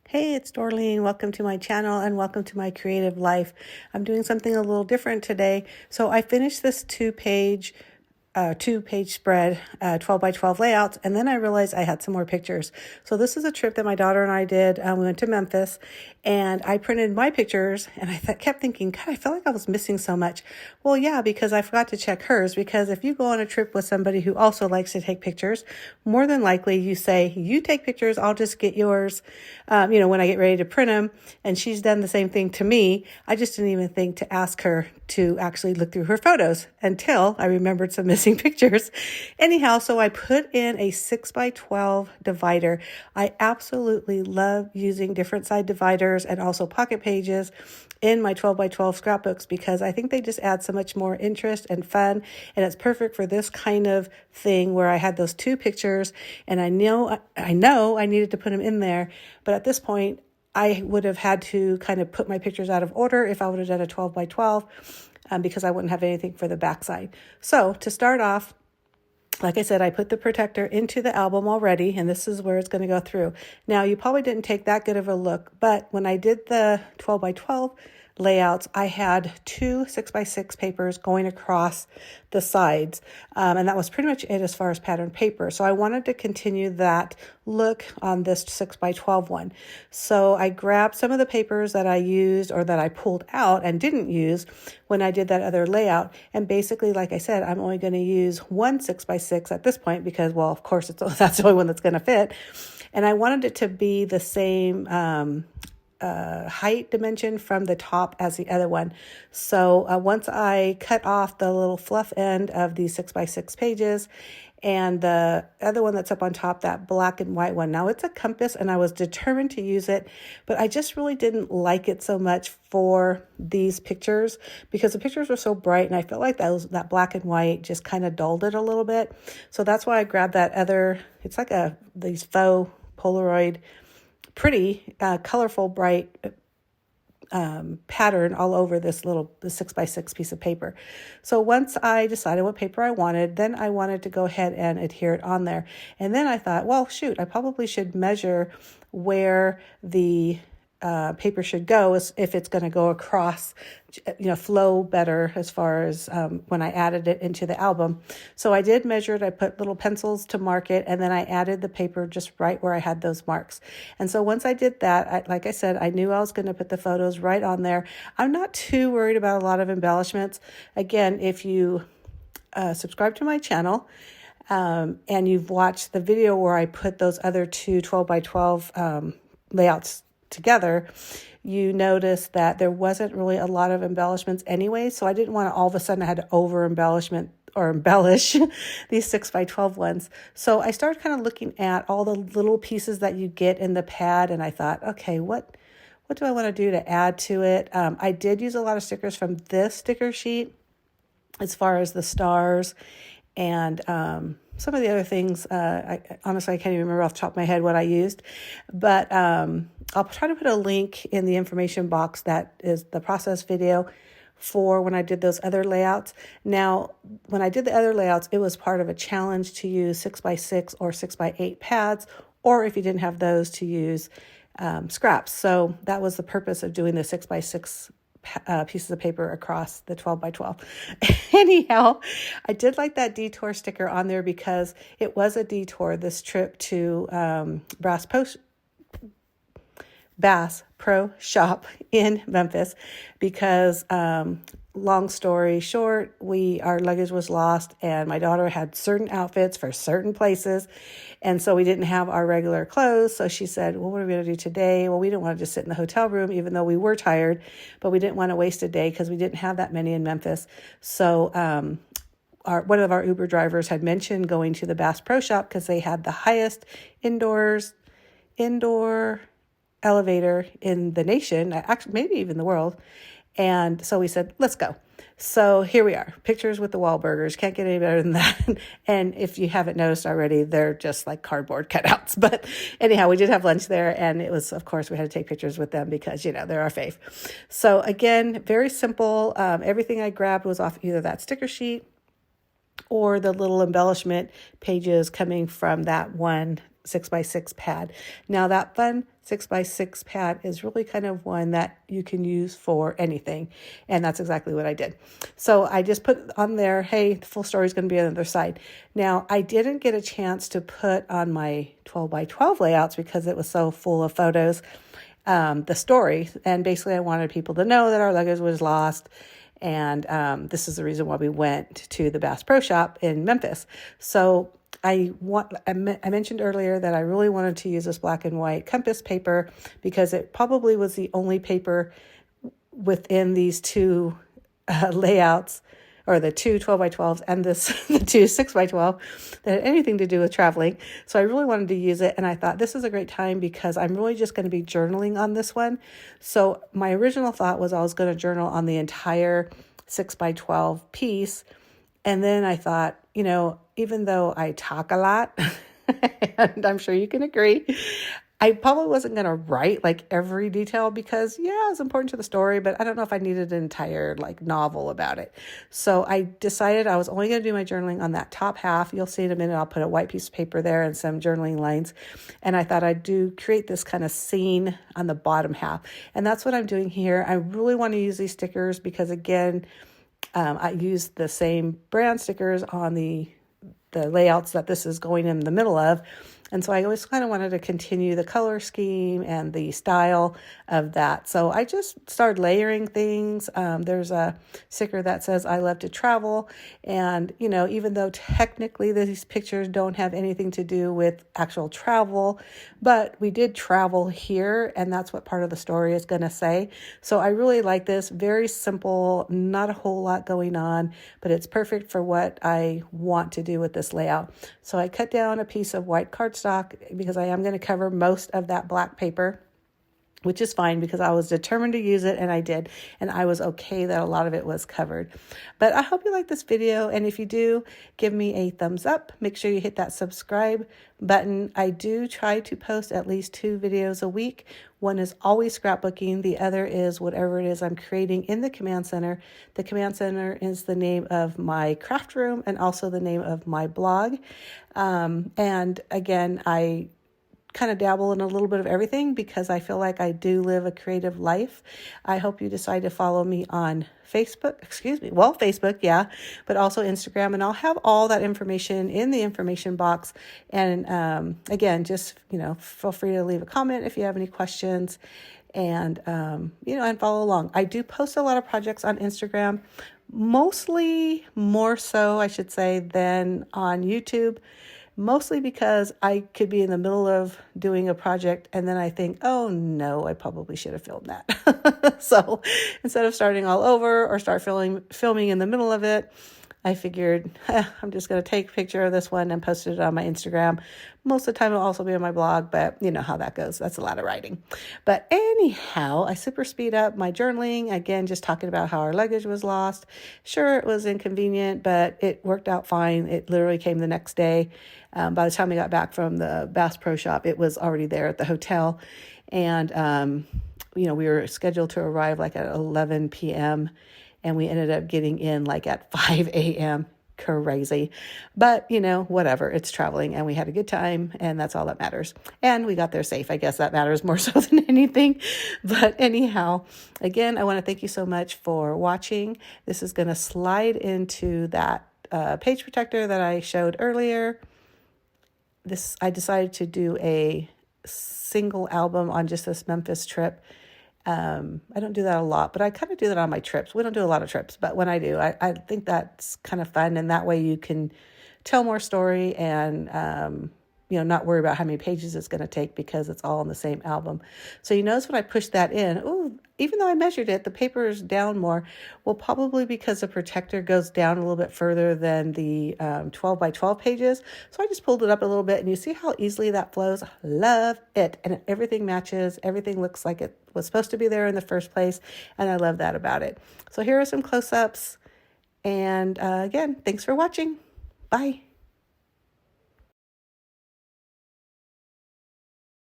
Hey, it's Dorleen. Welcome to my channel and welcome to my creative life. I'm doing something a little different today. So I finished this two-page spread, 12 by 12 layouts. And then I realized I had some more pictures. So this is a trip that my daughter and I did. We went to Memphis and I printed my pictures and I kept thinking, God, I felt like I was missing so much. Well, yeah, because I forgot to check hers, because if you go on a trip with somebody who also likes to take pictures, more than likely you say, you take pictures, I'll just get yours, when I get ready to print them. And she's done the same thing to me. I just didn't even think to ask her to actually look through her photos until I remembered some missing pictures. Anyhow, so I put in a 6 by 12 divider. I absolutely love using different side dividers and also pocket pages in my 12 by 12 scrapbooks because I think they just add so much more interest and fun. And it's perfect for this kind of thing where I had those two pictures and I know I needed to put them in there. But at this point, I would have had to kind of put my pictures out of order if I would have done a 12 by 12 because I wouldn't have anything for the backside. So to start off, like I said, I put the protector into the album already, and this is where it's going to go through. Now, you probably didn't take that good of a look, but when I did the 12 by 12 layouts, I had two 6 by 6 papers going across the sides, and that was pretty much it as far as pattern paper. So I wanted to continue that look on this 6 by 12 one. So I grabbed some of the papers that I used or that I pulled out and didn't use when I did that other layout. And basically, like I said, I'm only going to use one 6 by 6 at this point because, well, of course, that's the only one that's going to fit. And I wanted it to be the same height dimension from the top as the other one. So once I cut off the little fluff end of the 6 by 6 pages and the other one that's up on top, that black and white one. Now it's a compass and I was determined to use it, but I just really didn't like it so much for these pictures because the pictures were so bright and I felt like that black and white just kind of dulled it a little bit. So that's why I grabbed that other, it's like these faux Polaroid, pretty colorful, bright pattern all over the 6 by 6 piece of paper. So once I decided what paper I wanted, then I wanted to go ahead and adhere it on there. And then I thought, well, shoot, I probably should measure where the paper should go if it's going to go across, flow better as far as when I added it into the album. So I did measure it. I put little pencils to mark it, and then I added the paper just right where I had those marks. And so once I did that, like I said, I knew I was going to put the photos right on there. I'm not too worried about a lot of embellishments. Again, if you subscribe to my channel, and you've watched the video where I put those other two 12 by 12 layouts together, you notice that there wasn't really a lot of embellishments anyway. So I didn't want to all of a sudden I had to over embellish these 6 by 12 ones. So I started kind of looking at all the little pieces that you get in the pad. And I thought, okay, what do I want to do to add to it? I did use a lot of stickers from this sticker sheet as far as the stars and some of the other things. I honestly can't even remember off the top of my head what I used, but I'll try to put a link in the information box that is the process video for when I did those other layouts. Now, when I did the other layouts, it was part of a challenge to use 6 by 6 or 6 by 8 pads, or if you didn't have those, to use scraps. So that was the purpose of doing the 6 by 6 pieces of paper across the 12 by 12. Anyhow, I did like that detour sticker on there because it was a detour, this trip to Bass Pro Shop in Memphis, because long story short, our luggage was lost and my daughter had certain outfits for certain places. And so we didn't have our regular clothes. So she said, well, what are we going to do today? Well, we didn't want to just sit in the hotel room, even though we were tired, but we didn't want to waste a day because we didn't have that many in Memphis. So one of our Uber drivers had mentioned going to the Bass Pro Shop because they had the highest indoor elevator in the nation, actually maybe even the world. And so we said, let's go. So here we are, pictures with the Wahlburgers. Can't get any better than that. And if you haven't noticed already, they're just like cardboard cutouts. But anyhow, we did have lunch there. And it was, of course, we had to take pictures with them because, they're our fave. So again, very simple. Everything I grabbed was off either that sticker sheet or the little embellishment pages coming from that one 6x6 pad. Now that fun 6x6 pad is really kind of one that you can use for anything. And that's exactly what I did. So I just put on there, hey, the full story is going to be on the other side. Now I didn't get a chance to put on my 12x12 layouts because it was so full of photos, the story. And basically I wanted people to know that our luggage was lost. And this is the reason why we went to the Bass Pro Shop in Memphis. So I mentioned earlier that I really wanted to use this black and white compass paper because it probably was the only paper within these two layouts, or the two 12x12s and the two 6x12 that had anything to do with traveling. So I really wanted to use it. And I thought this is a great time because I'm really just going to be journaling on this one. So my original thought was I was going to journal on the entire 6x12 piece. And then I thought, even though I talk a lot, and I'm sure you can agree, I probably wasn't going to write like every detail because it's important to the story, but I don't know if I needed an entire like novel about it. So I decided I was only going to do my journaling on that top half. You'll see in a minute, I'll put a white piece of paper there and some journaling lines. And I thought I'd create this kind of scene on the bottom half. And that's what I'm doing here. I really want to use these stickers because again, I used the same brand stickers on the layouts that this is going in the middle of. And so I always kind of wanted to continue the color scheme and the style of that. So I just started layering things. There's a sticker that says, I love to travel. And, even though technically these pictures don't have anything to do with actual travel, but we did travel here. And that's what part of the story is going to say. So I really like this. Very simple, not a whole lot going on, but it's perfect for what I want to do with this layout. So I cut down a piece of white cardstock because I am going to cover most of that black paper, which is fine because I was determined to use it and I did. And I was okay that a lot of it was covered. But I hope you like this video. And if you do, give me a thumbs up. Make sure you hit that subscribe button. I do try to post at least 2 videos a week. One is always scrapbooking. The other is whatever it is I'm creating in the Command Center. The Command Center is the name of my craft room and also the name of my blog. And again, I kind of dabble in a little bit of everything because I feel like I do live a creative life. I hope you decide to follow me on Facebook, Facebook, but also Instagram. And I'll have all that information in the information box. And again, just, feel free to leave a comment if you have any questions and, and follow along. I do post a lot of projects on Instagram, mostly more so, I should say, than on YouTube. Mostly because I could be in the middle of doing a project and then I think, oh no, I probably should have filmed that. So instead of starting all over or start filming in the middle of it, I figured I'm just going to take a picture of this one and post it on my Instagram. Most of the time it'll also be on my blog, but you know how that goes. That's a lot of writing. But anyhow, I super speed up my journaling. Again, just talking about how our luggage was lost. Sure, it was inconvenient, but it worked out fine. It literally came the next day. By the time we got back from the Bass Pro Shop, it was already there at the hotel. And, we were scheduled to arrive like at 11 p.m. And we ended up getting in like at 5 a.m. Crazy. But, whatever. It's traveling and we had a good time and that's all that matters. And we got there safe. I guess that matters more so than anything. But anyhow, again, I want to thank you so much for watching. This is going to slide into that page protector that I showed earlier. I decided to do a single album on just this Memphis trip. I don't do that a lot, but I kind of do that on my trips. We don't do a lot of trips, but when I do, I think that's kind of fun. And that way you can tell more story and, not worry about how many pages it's going to take because it's all in the same album. So you notice when I push that in, even though I measured it, the paper is down more. Well, probably because the protector goes down a little bit further than the 12 by 12 pages. So I just pulled it up a little bit and you see how easily that flows. Love it. And everything matches. Everything looks like it was supposed to be there in the first place. And I love that about it. So here are some close-ups. And again, thanks for watching. Bye.